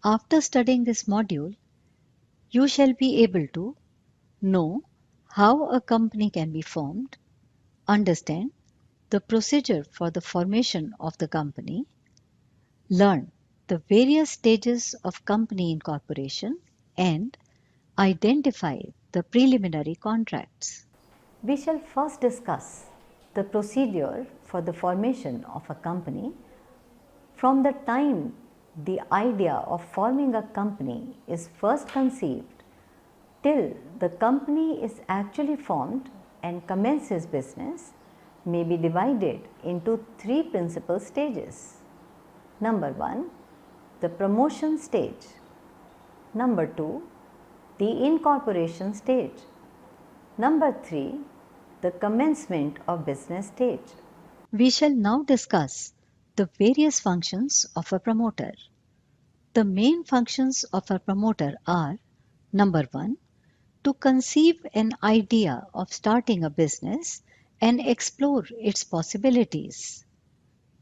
After studying this module, you shall be able to know how a company can be formed, understand the procedure for the formation of the company, learn the various stages of company incorporation, and identify the preliminary contracts. We shall first discuss the procedure for the formation of a company from the time the idea of forming a company is first conceived till the company is actually formed and commences business may be divided into three principal stages. Number 1, the promotion stage. Number 2, the incorporation stage. Number 3, the commencement of business stage. We shall now discuss the various functions of a promoter. The main functions of a promoter are: number 1, to conceive an idea of starting a business and explore its possibilities.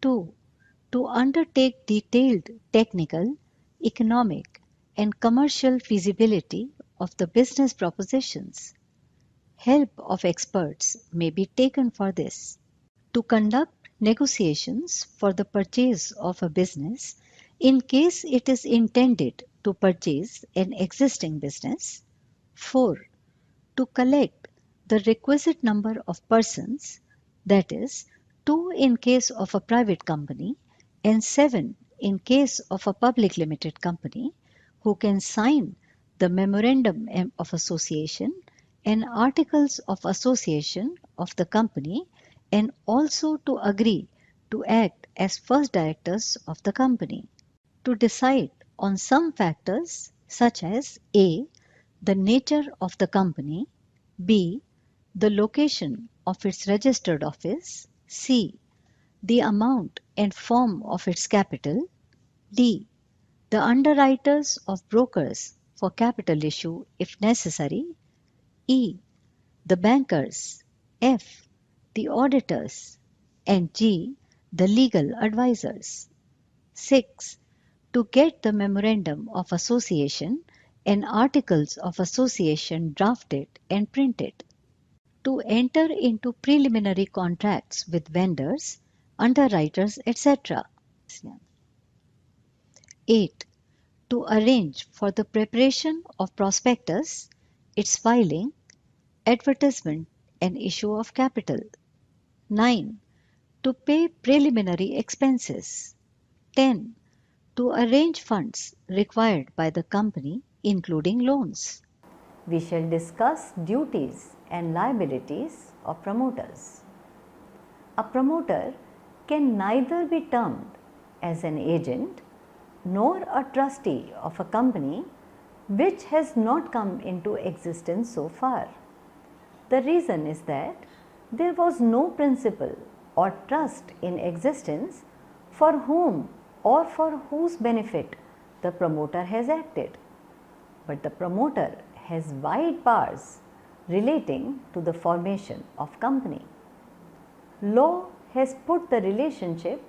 2, to undertake detailed technical, economic, and commercial feasibility of the business propositions. Help of experts may be taken for this. To conduct negotiations for the purchase of a business in case it is intended to purchase an existing business. 4. To collect the requisite number of persons, that is, 2 in case of a private company and 7 in case of a public limited company, who can sign the memorandum of association and articles of association of the company, and also to agree to act as first directors of the company. To decide on some factors such as A, the nature of the company, B, the location of its registered office, C, the amount and form of its capital, D, the underwriters of brokers for capital issue if necessary, E, the bankers, F, the auditors, and G, the legal advisors. 6. To get the memorandum of association and articles of association drafted and printed. To enter into preliminary contracts with vendors, underwriters, etc. 8. To arrange for the preparation of prospectus, its filing, advertisement, and issue of capital. 9. To pay preliminary expenses. 10. To arrange funds required by the company, including loans. We shall discuss duties and liabilities of promoters. A promoter can neither be termed as an agent nor a trustee of a company which has not come into existence so far. The reason is that there was no principal or trust in existence for whom or for whose benefit the promoter has acted. But the promoter has wide powers relating to the formation of company. Law has put the relationship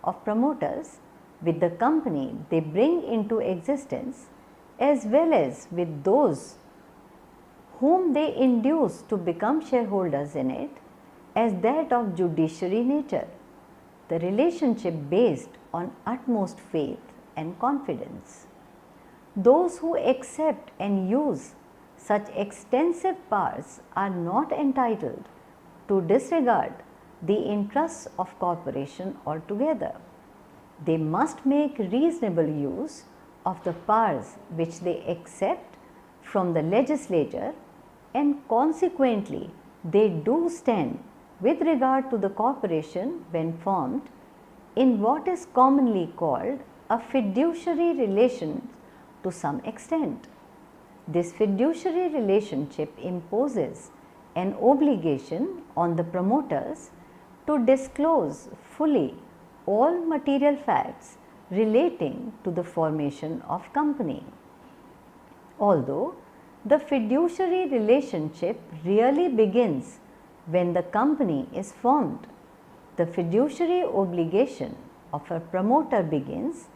of promoters with the company they bring into existence as well as with those whom they induce to become shareholders in it as that of judiciary nature, the relationship based on utmost faith and confidence. Those who accept and use such extensive powers are not entitled to disregard the interests of corporation altogether. They must make reasonable use of the powers which they accept from the legislature, and consequently they do stand with regard to the corporation when formed in what is commonly called a fiduciary relation to some extent. This fiduciary relationship imposes an obligation on the promoters to disclose fully all material facts relating to the formation of company. Although the fiduciary relationship really begins when the company is formed, the fiduciary obligation of a promoter begins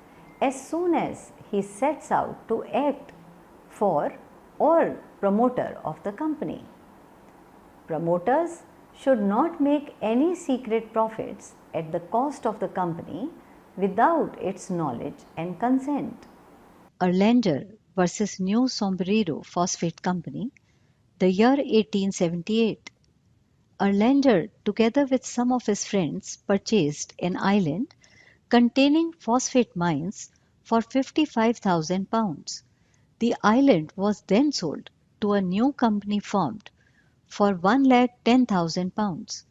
as soon as he sets out to act for or promoter of the company. Promoters should not make any secret profits at the cost of the company without its knowledge and consent. Erlanger versus New Sombrero Phosphate Company, the year 1878. Erlanger, together with some of his friends, purchased an island containing phosphate mines for £55,000. The island was then sold to a new company formed for £110,000.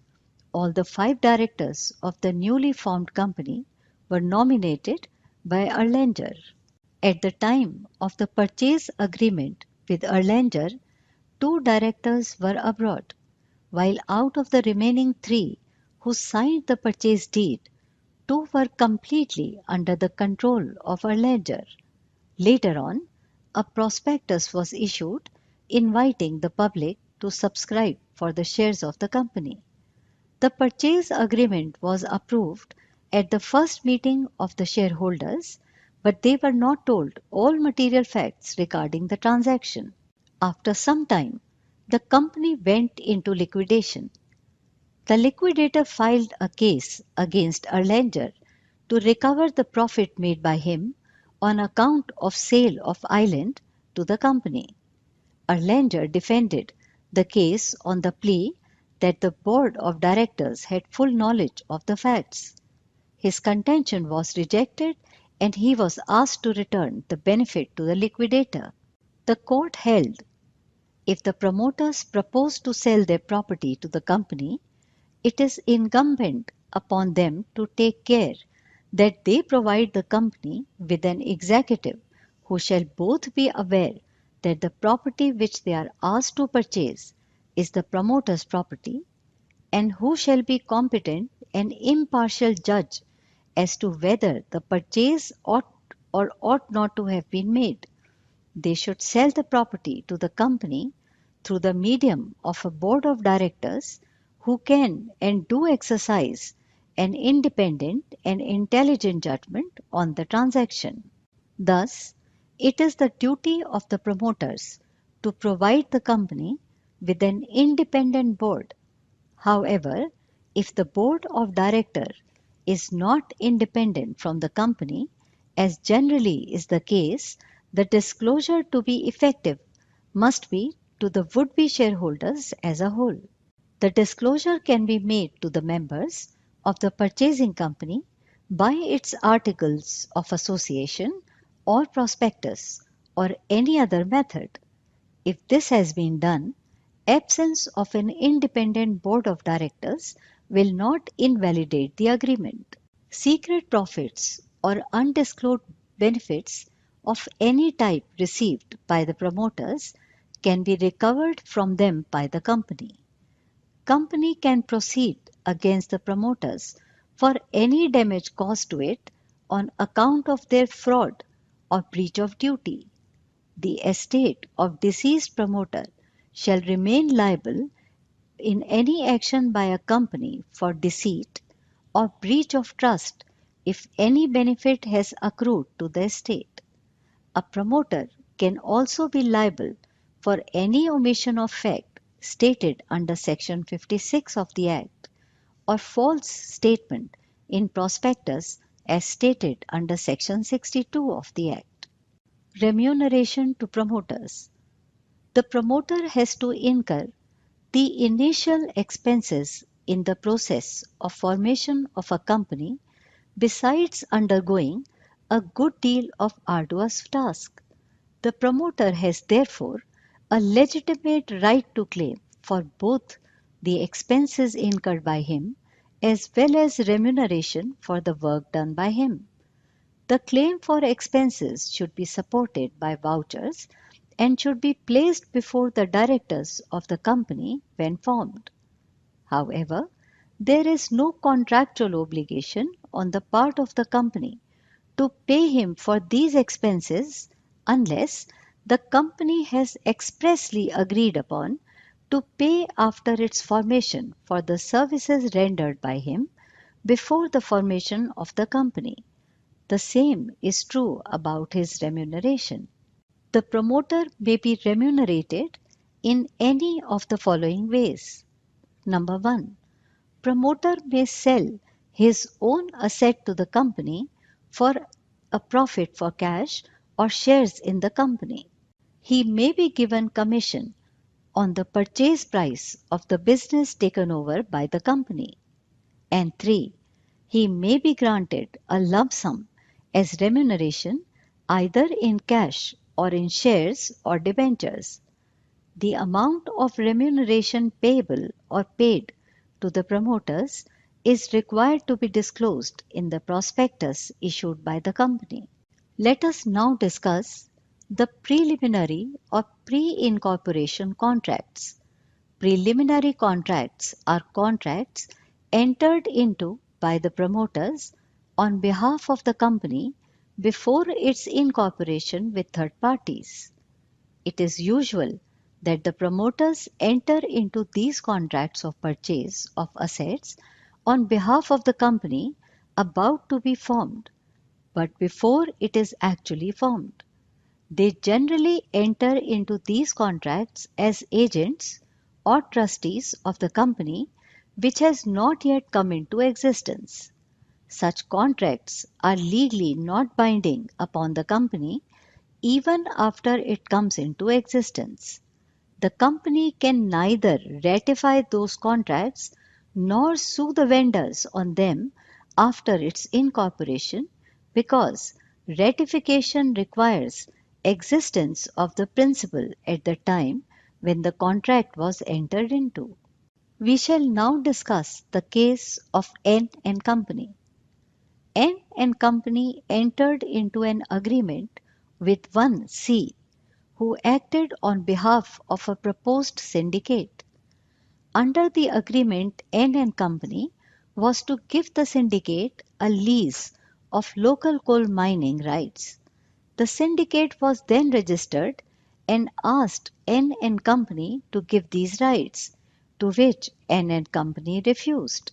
All the 5 directors of the newly formed company were nominated by Erlanger. At the time of the purchase agreement with Erlanger, 2 directors were abroad, while out of the remaining 3 who signed the purchase deed, 2 were completely under the control of Erlanger. Later on, a prospectus was issued inviting the public to subscribe for the shares of the company. The purchase agreement was approved at the first meeting of the shareholders, but they were not told all material facts regarding the transaction. After some time, the company went into liquidation. The liquidator filed a case against Erlanger to recover the profit made by him on account of sale of island to the company. Erlanger defended the case on the plea that the board of directors had full knowledge of the facts. His contention was rejected and he was asked to return the benefit to the liquidator. The court held if the promoters propose to sell their property to the company, it is incumbent upon them to take care that they provide the company with an executive who shall both be aware that the property which they are asked to purchase is the promoter's property, and who shall be competent and impartial judge as to whether the purchase ought or ought not to have been made. They should sell the property to the company through the medium of a board of directors who can and do exercise an independent and intelligent judgment on the transaction. Thus, it is the duty of the promoters to provide the company with an independent board. However, if the board of directors is not independent from the company, as generally is the case, the disclosure to be effective must be to the would-be shareholders as a whole. The disclosure can be made to the members of the purchasing company by its articles of association or prospectus or any other method. If this has been done, absence of an independent board of directors will not invalidate the agreement. Secret profits or undisclosed benefits of any type received by the promoters can be recovered from them by the company. Company can proceed against the promoters for any damage caused to it on account of their fraud or breach of duty. The estate of deceased promoter shall remain liable in any action by a company for deceit or breach of trust if any benefit has accrued to the estate. A promoter can also be liable for any omission of fact stated under Section 56 of the Act or false statement in prospectus as stated under Section 62 of the Act. Remuneration to promoters. The promoter has to incur the initial expenses in the process of formation of a company besides undergoing a good deal of arduous task. The promoter has therefore a legitimate right to claim for both the expenses incurred by him as well as remuneration for the work done by him. The claim for expenses should be supported by vouchers and should be placed before the directors of the company when formed. However, there is no contractual obligation on the part of the company to pay him for these expenses unless the company has expressly agreed upon to pay after its formation for the services rendered by him before the formation of the company. The same is true about his remuneration. The promoter may be remunerated in any of the following ways. Number 1. Promoter may sell his own asset to the company for a profit for cash or shares in the company. He may be given commission on the purchase price of the business taken over by the company. And 3. He may be granted a lump sum as remuneration either in cash or in shares or debentures. The amount of remuneration payable or paid to the promoters is required to be disclosed in the prospectus issued by the company. Let us now discuss the preliminary or pre-incorporation contracts. Preliminary contracts are contracts entered into by the promoters on behalf of the company before its incorporation with third parties. It is usual that the promoters enter into these contracts of purchase of assets on behalf of the company about to be formed, but before it is actually formed. They generally enter into these contracts as agents or trustees of the company which has not yet come into existence. Such contracts are legally not binding upon the company even after it comes into existence. The company can neither ratify those contracts nor sue the vendors on them after its incorporation because ratification requires existence of the principal at the time when the contract was entered into. We shall now discuss the case of N and Company. N and Company entered into an agreement with one C who acted on behalf of a proposed syndicate. Under the agreement, N and Company was to give the syndicate a lease of local coal mining rights. The syndicate was then registered and asked N and Company to give these rights, to which N and Company refused.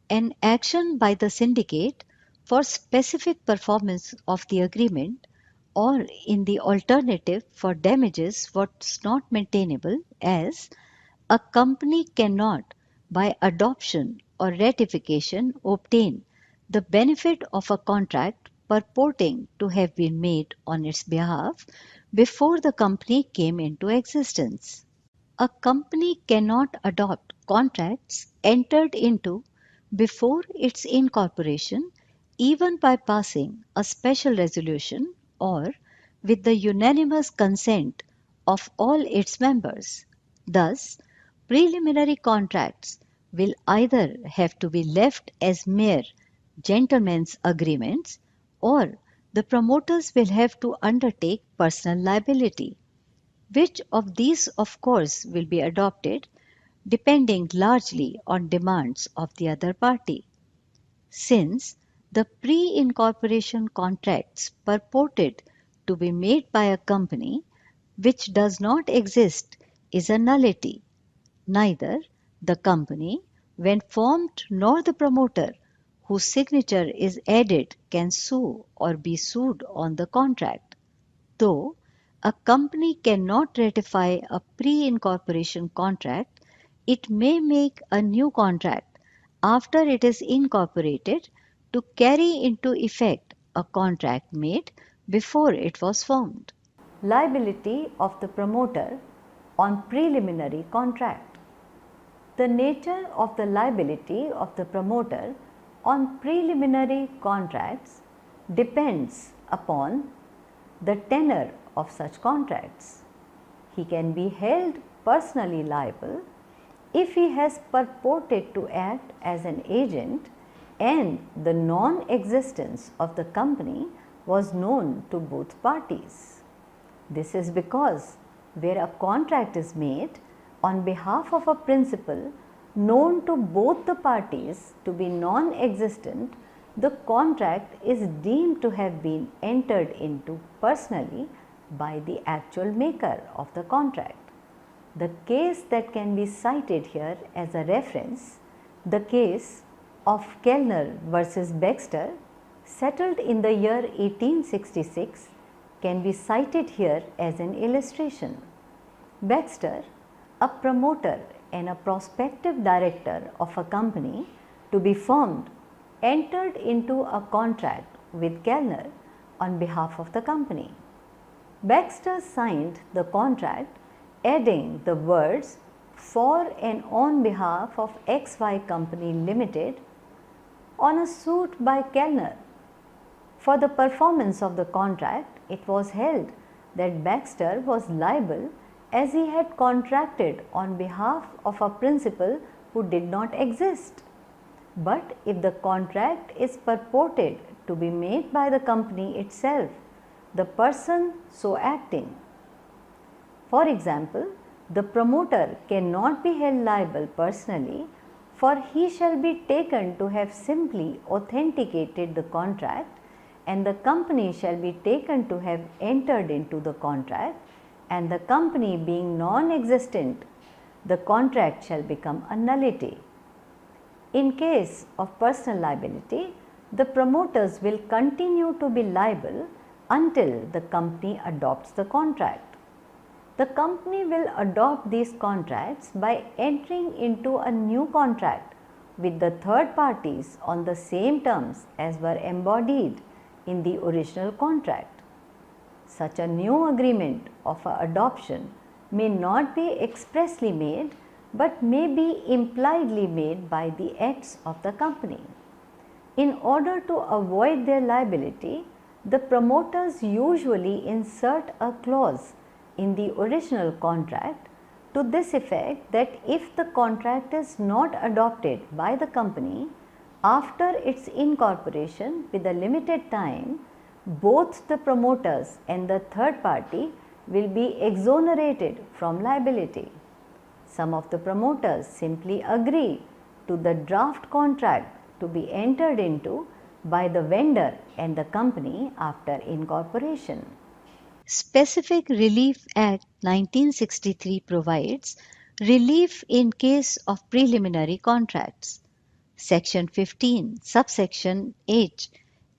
An action by the syndicate for specific performance of the agreement or in the alternative for damages was not maintainable as a company cannot by adoption or ratification obtain the benefit of a contract purporting to have been made on its behalf before the company came into existence. A company cannot adopt contracts entered into before its incorporation, even by passing a special resolution or with the unanimous consent of all its members. Thus, preliminary contracts will either have to be left as mere gentlemen's agreements or the promoters will have to undertake personal liability. Which of these, of course, will be adopted depending largely on demands of the other party. Since the pre-incorporation contracts purported to be made by a company which does not exist is a nullity. Neither the company, when formed, nor the promoter, whose signature is added, can sue or be sued on the contract. Though a company cannot ratify a pre-incorporation contract, it may make a new contract after it is incorporated to carry into effect a contract made before it was formed. Liability of the promoter on preliminary contract. The nature of the liability of the promoter on preliminary contracts depends upon the tenor of such contracts. He can be held personally liable if he has purported to act as an agent and the non-existence of the company was known to both parties. This is because where a contract is made on behalf of a principal known to both the parties to be non-existent, the contract is deemed to have been entered into personally by the actual maker of the contract. The case that can be cited here as a reference, the case of Kellner versus Baxter, settled in the year 1866, can be cited here as an illustration. Baxter, a promoter and a prospective director of a company to be formed, entered into a contract with Kellner on behalf of the company. Baxter signed the contract adding the words "for and on behalf of XY Company Limited" on a suit by Kellner. For the performance of the contract, it was held that Baxter was liable as he had contracted on behalf of a principal who did not exist. But if the contract is purported to be made by the company itself, the person so acting. For example, the promoter cannot be held liable personally, for he shall be taken to have simply authenticated the contract, and the company shall be taken to have entered into the contract, and the company being non-existent, the contract shall become a nullity. In case of personal liability, the promoters will continue to be liable until the company adopts the contract. The company will adopt these contracts by entering into a new contract with the third parties on the same terms as were embodied in the original contract. Such a new agreement of adoption may not be expressly made, but may be impliedly made by the acts of the company. In order to avoid their liability, the promoters usually insert a clause in the original contract to this effect that if the contract is not adopted by the company after its incorporation with a limited time, both the promoters and the third party will be exonerated from liability. Some of the promoters simply agree to the draft contract to be entered into by the vendor and the company after incorporation. Specific Relief Act 1963 provides relief in case of preliminary contracts. Section 15, subsection H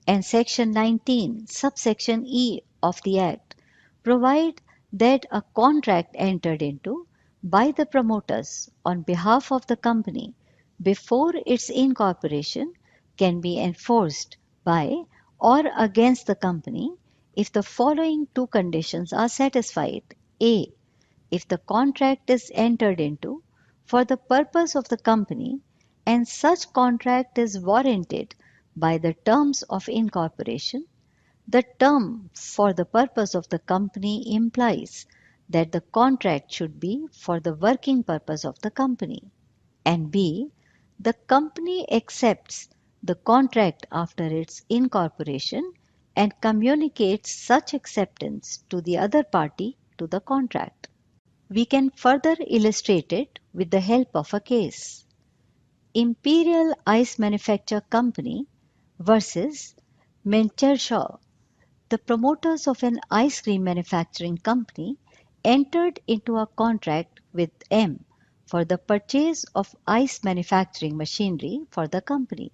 and Section 19, subsection E of the Act provide that a contract entered into by the promoters on behalf of the company before its incorporation can be enforced by or against the company if the following two conditions are satisfied. A. If the contract is entered into for the purpose of the company and such contract is warranted by the terms of incorporation, the term "for the purpose of the company" implies that the contract should be for the working purpose of the company. And B. The company accepts the contract after its incorporation and communicates such acceptance to the other party to the contract. We can further illustrate it with the help of a case. Imperial Ice Manufacture Company versus Menchershaw. The promoters of an ice cream manufacturing company entered into a contract with M for the purchase of ice manufacturing machinery for the company.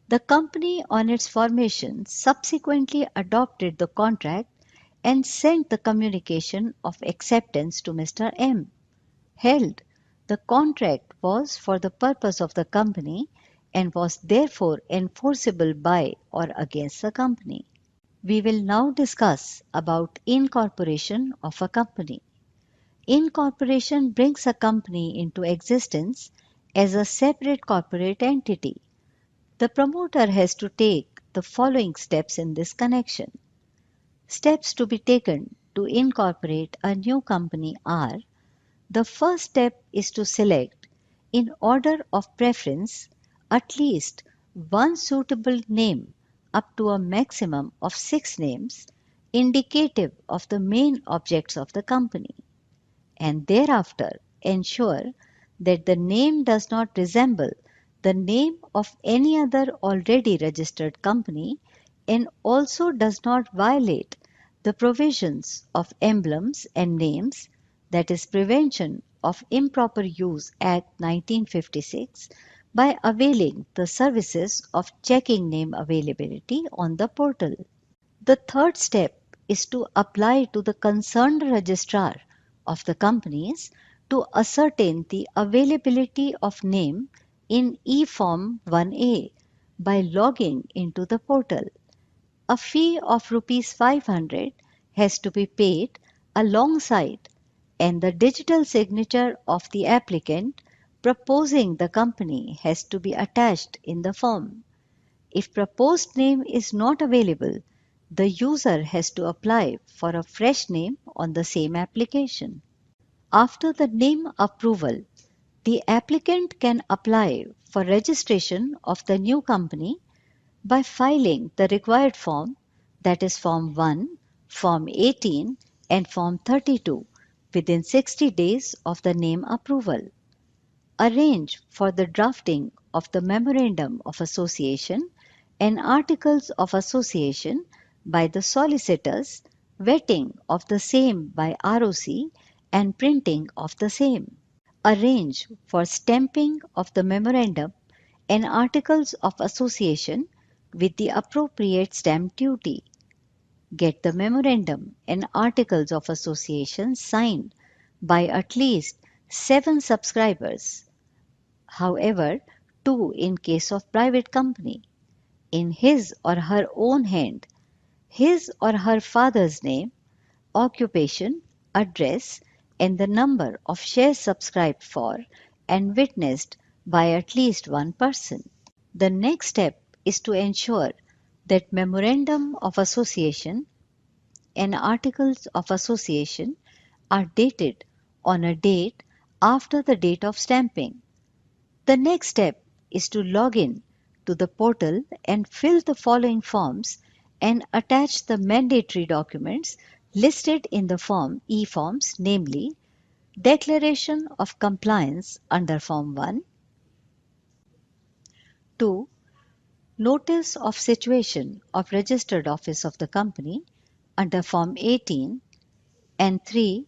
The company, on its formation, subsequently adopted the contract and sent the communication of acceptance to Mr. M. Held, the contract was for the purpose of the company and was therefore enforceable by or against the company. We will now discuss about incorporation of a company. Incorporation brings a company into existence as a separate corporate entity. The promoter has to take the following steps in this connection. Steps to be taken to incorporate a new company are: the first step is to select, in order of preference, at least one suitable name up to a maximum of 6 names indicative of the main objects of the company, and thereafter ensure that the name does not resemble the name of any other already registered company and also does not violate the provisions of emblems and names, that is Prevention of Improper Use Act 1956, by availing the services of checking name availability on the portal. The third step is to apply to the concerned registrar of the companies to ascertain the availability of name in eForm 1A by logging into the portal. A fee of rupees 500 has to be paid alongside and the digital signature of the applicant proposing the company has to be attached in the form. If proposed name is not available, the user has to apply for a fresh name on the same application. After the name approval, the applicant can apply for registration of the new company by filing the required form, that is Form 1, Form 18 and Form 32 within 60 days of the name approval. Arrange for the drafting of the Memorandum of Association and Articles of Association by the solicitors, vetting of the same by ROC and printing of the same. Arrange for stamping of the Memorandum and Articles of Association with the appropriate stamp duty. Get the Memorandum and Articles of Association signed by at least 7 subscribers. However, 2 in case of private company, in his or her own hand, his or her father's name, occupation, address, and the number of shares subscribed for and witnessed by at least one person. The next step is to ensure that Memorandum of Association and Articles of Association are dated on a date after the date of stamping. The next step is to log in to the portal and fill the following forms and attach the mandatory documents listed in the form e-forms, namely Declaration of Compliance under Form 1, 2. Notice of Situation of Registered Office of the Company under Form 18, and 3.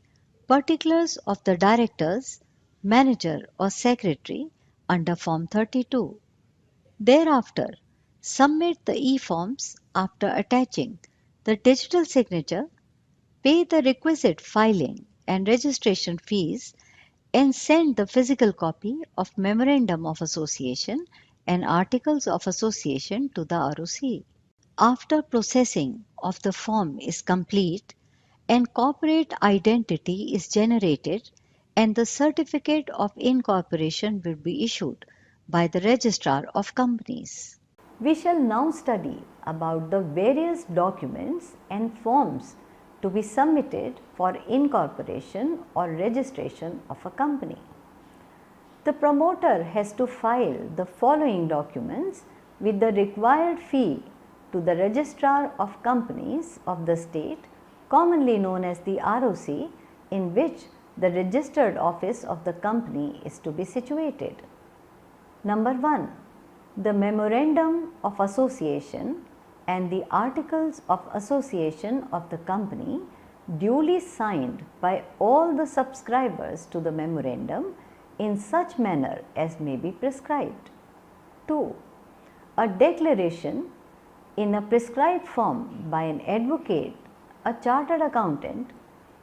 Particulars of the Directors, Manager or Secretary under Form 32. Thereafter, submit the e-forms after attaching the digital signature, pay the requisite filing and registration fees, and send the physical copy of Memorandum of Association and Articles of Association to the ROC. After processing of the form is complete and corporate identity is generated and the certificate of incorporation will be issued by the registrar of companies. We shall now study about the various documents and forms to be submitted for incorporation or registration of a company. The promoter has to file the following documents with the required fee to the Registrar of Companies of the state, commonly known as the ROC, in which the registered office of the company is to be situated. Number 1. The Memorandum of Association and the Articles of Association of the company duly signed by all the subscribers to the memorandum in such manner as may be prescribed. 2. A declaration in a prescribed form by an advocate, a chartered accountant,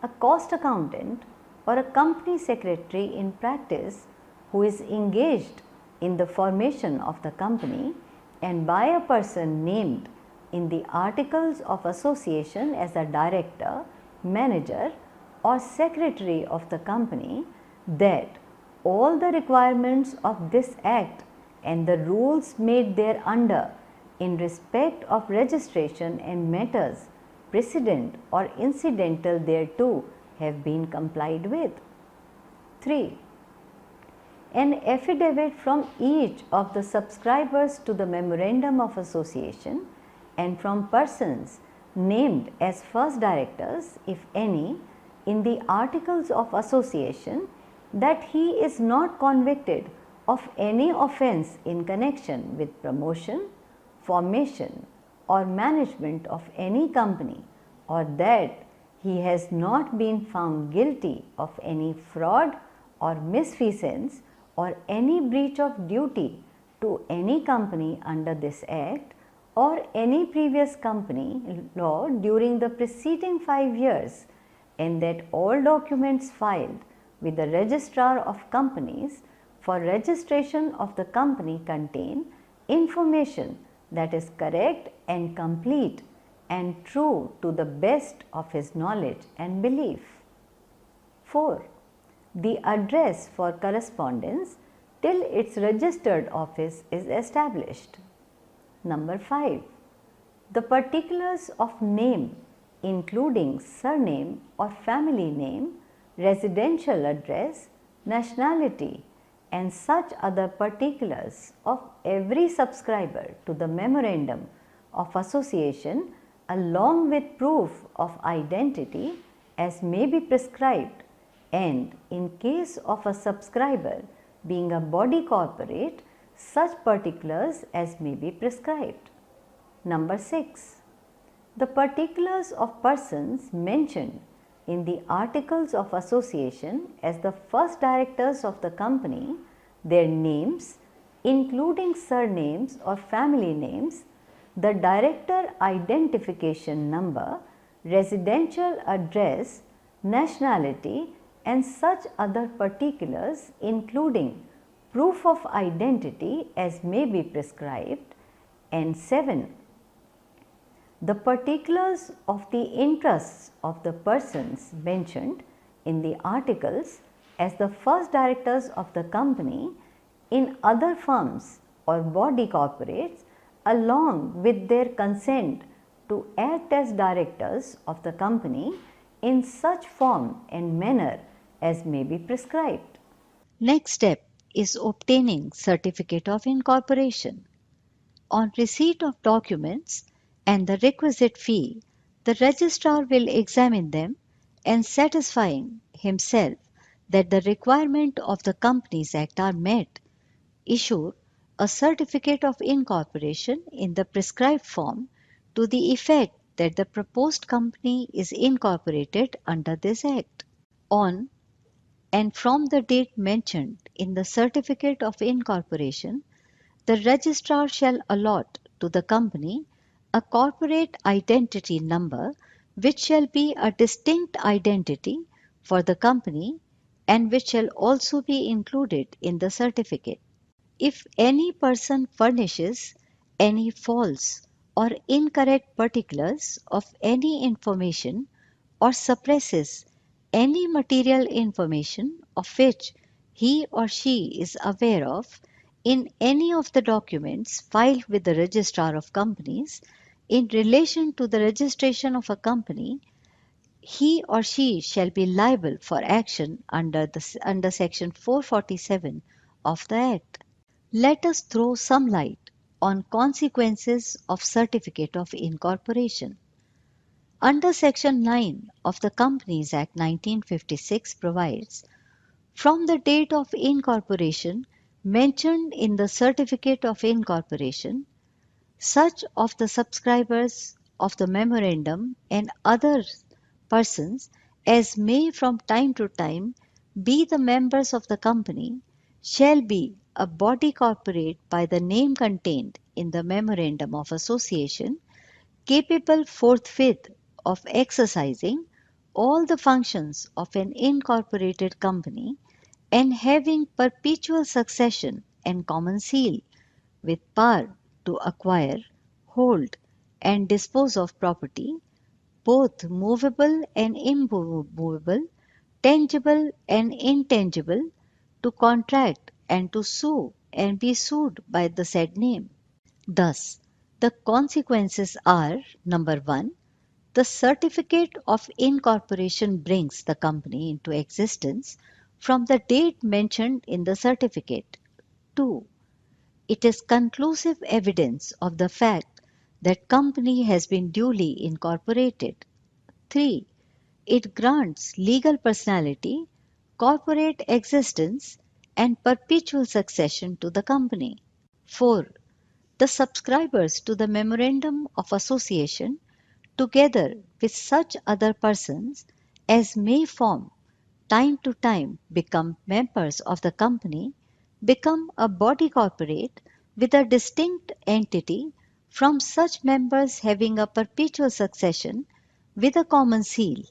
a cost accountant, or a company secretary in practice who is engaged in the formation of the company and by a person named in the Articles of Association as a director, manager, or secretary of the company, that all the requirements of this Act and the rules made thereunder in respect of registration and matters precedent or incidental thereto have been complied with. 3. An affidavit from each of the subscribers to the Memorandum of Association and from persons named as first directors, if any, in the Articles of Association, that he is not convicted of any offence in connection with promotion, formation, or management of any company, or that he has not been found guilty of any fraud or misfeasance or any breach of duty to any company under this Act or any previous company law during the preceding 5 years, and that all documents filed with the Registrar of Companies for registration of the company contain information that is correct and complete and true to the best of his knowledge and belief. 4. The address for correspondence till its registered office is established. Number 5. The particulars of name including surname or family name, residential address, nationality and such other particulars of every subscriber to the memorandum of association along with proof of identity as may be prescribed, and in case of a subscriber being a body corporate, such particulars as may be prescribed. Number 6. The particulars of persons mentioned in the Articles of Association as the first directors of the company, their names, including surnames or family names, the director identification number, residential address, nationality and such other particulars including proof of identity as may be prescribed. And 7. The particulars of the interests of the persons mentioned in the articles as the first directors of the company in other firms or body corporates along with their consent to act as directors of the company in such form and manner as may be prescribed. Next step is obtaining certificate of incorporation. On receipt of documents and the requisite fee, the registrar will examine them and satisfying himself that the requirement of the Companies Act are met, issue a certificate of incorporation in the prescribed form to the effect that the proposed company is incorporated under this Act. On and from the date mentioned in the certificate of incorporation, the registrar shall allot to the company a corporate identity number which shall be a distinct identity for the company and which shall also be included in the certificate. If any person furnishes any false or incorrect particulars of any information or suppresses any material information of which he or she is aware of in any of the documents filed with the Registrar of Companies in relation to the registration of a company, he or she shall be liable for action under section 447 of the Act. Let us throw some light on consequences of certificate of incorporation. Under section 9 of the Companies Act 1956 provides, from the date of incorporation mentioned in the certificate of incorporation, such of the subscribers of the memorandum and other persons as may from time to time be the members of the company shall be a body corporate by the name contained in the memorandum of association, capable forthwith of exercising all the functions of an incorporated company and having perpetual succession and common seal, with power to acquire, hold, and dispose of property, both movable and immovable, tangible and intangible, to contract and to sue and be sued by the said name. Thus, the consequences are: number 1, the certificate of incorporation brings the company into existence from the date mentioned in the certificate. 2, it is conclusive evidence of the fact that company has been duly incorporated. 3, it grants legal personality, corporate existence, and perpetual succession to the company. 4, the subscribers to the Memorandum of Association, together with such other persons as may from time to time become members of the company, become a body corporate with a distinct entity from such members having a perpetual succession with a common seal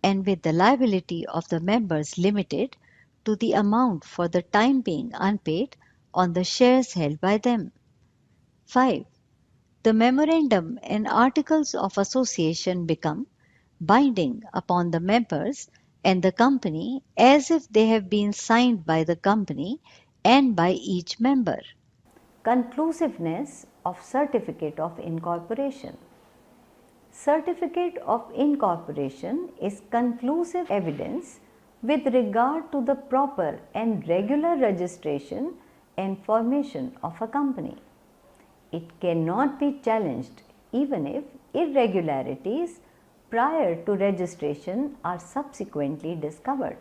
and with the liability of the members limited to the amount for the time being unpaid on the shares held by them. 5. The memorandum and articles of association become binding upon the members and the company as if they have been signed by the company and by each member. Conclusiveness of Certificate of Incorporation. Certificate of incorporation is conclusive evidence with regard to the proper and regular registration and formation of a company. It cannot be challenged even if irregularities prior to registration are subsequently discovered.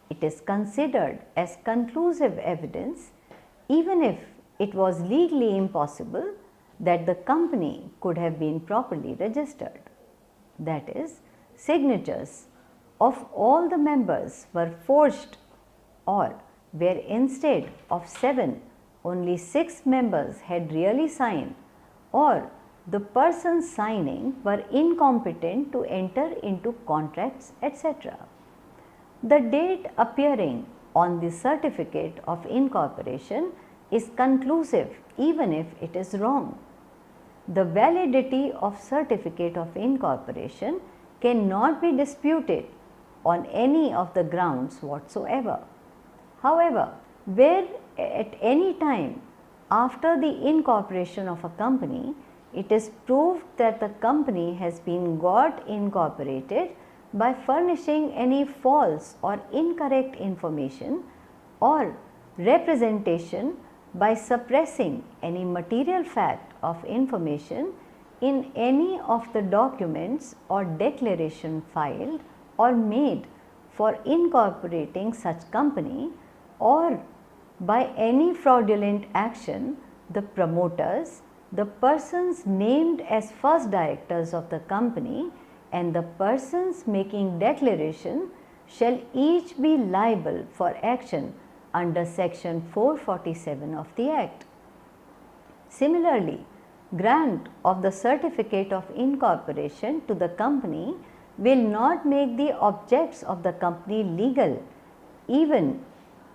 It is considered as conclusive evidence even if it was legally impossible that the company could have been properly registered. That is, signatures of all the members were forged, or where instead of 7, only 6 members had really signed, or the persons signing were incompetent to enter into contracts, etc. The date appearing on the certificate of incorporation is conclusive even if it is wrong. The validity of certificate of incorporation cannot be disputed on any of the grounds whatsoever. However, where at any time after the incorporation of a company, it is proved that the company has been got incorporated by furnishing any false or incorrect information or representation by suppressing any material fact of information in any of the documents or declaration filed or made for incorporating such company, or by any fraudulent action, the promoters, the persons named as first directors of the company and the persons making declaration shall each be liable for action under section 447 of the Act. Similarly, grant of the certificate of incorporation to the company will not make the objects of the company legal even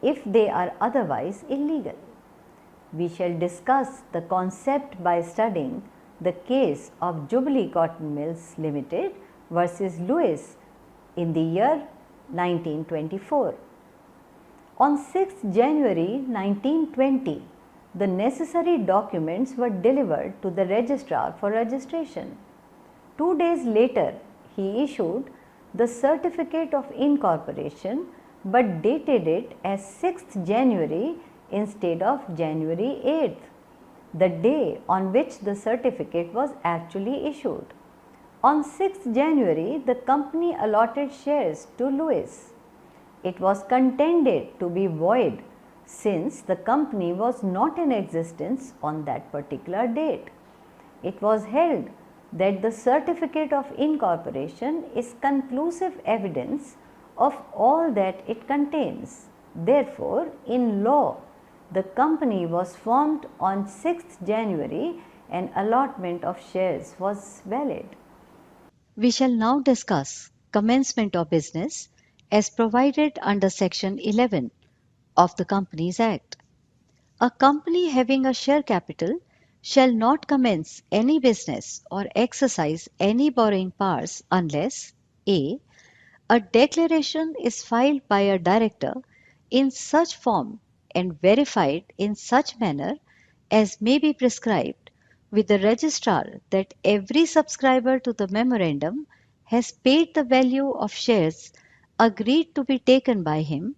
if they are otherwise illegal. We shall discuss the concept by studying the case of Jubilee Cotton Mills Limited versus Lewis in the year 1924. On 6 January 1920, the necessary documents were delivered to the registrar for registration. 2 days later, he issued the certificate of incorporation but dated it as 6th January instead of January 8th, the day on which the certificate was actually issued. On 6th January, the company allotted shares to Lewis. It was contended to be void since the company was not in existence on that particular date. It was held that the certificate of incorporation is conclusive evidence of all that it contains. Therefore, in law, the company was formed on 6th January and allotment of shares was valid. We shall now discuss commencement of business as provided under section 11 of the Companies Act. A company having a share capital shall not commence any business or exercise any borrowing powers unless a. A declaration is filed by a director in such form and verified in such manner as may be prescribed with the registrar that every subscriber to the memorandum has paid the value of shares agreed to be taken by him,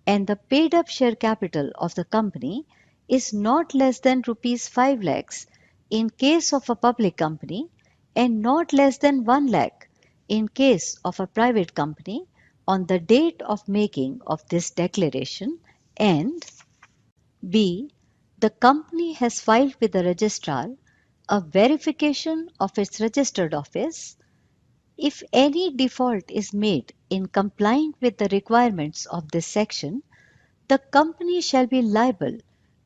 and the paid up share capital of the company is not less than rupees 5 lakhs in case of a public company and not less than 1 lakh in case of a private company on the date of making of this declaration, and b. The company has filed with the registrar a verification of its registered office. If any default is made in complying with the requirements of this section, the company shall be liable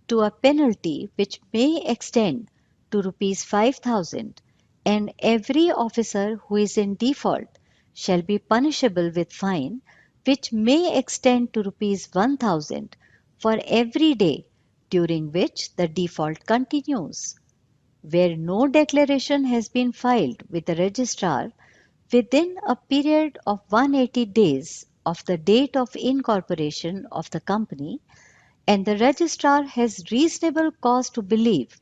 to a penalty which may extend to rupees 5,000, and every officer who is in default shall be punishable with fine which may extend to rupees 1,000 for every day during which the default continues. Where no declaration has been filed with the registrar within a period of 180 days of the date of incorporation of the company, and the registrar has reasonable cause to believe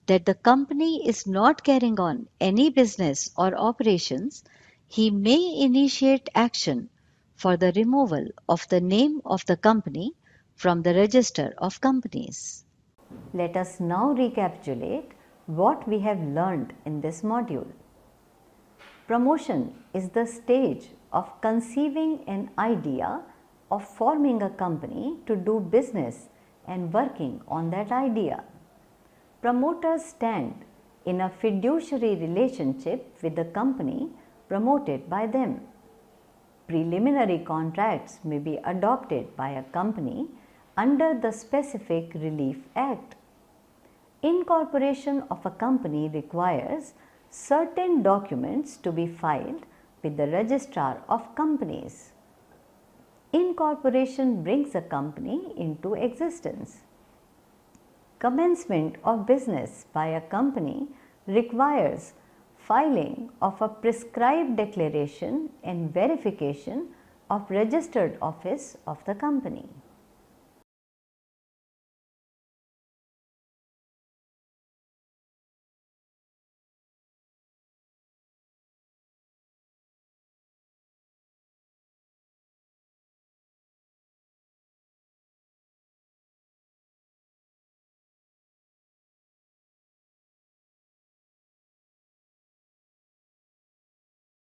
that the company is not carrying on any business or operations, he may initiate action for the removal of the name of the company from the register of companies. Let us now recapitulate what we have learned in this module. Promotion is the stage of conceiving an idea of forming a company to do business and working on that idea. Promoters stand in a fiduciary relationship with the company promoted by them. Preliminary contracts may be adopted by a company under the Specific Relief Act. Incorporation of a company requires certain documents to be filed with the Registrar of Companies. Incorporation brings a company into existence. Commencement of business by a company requires filing of a prescribed declaration and verification of registered office of the company.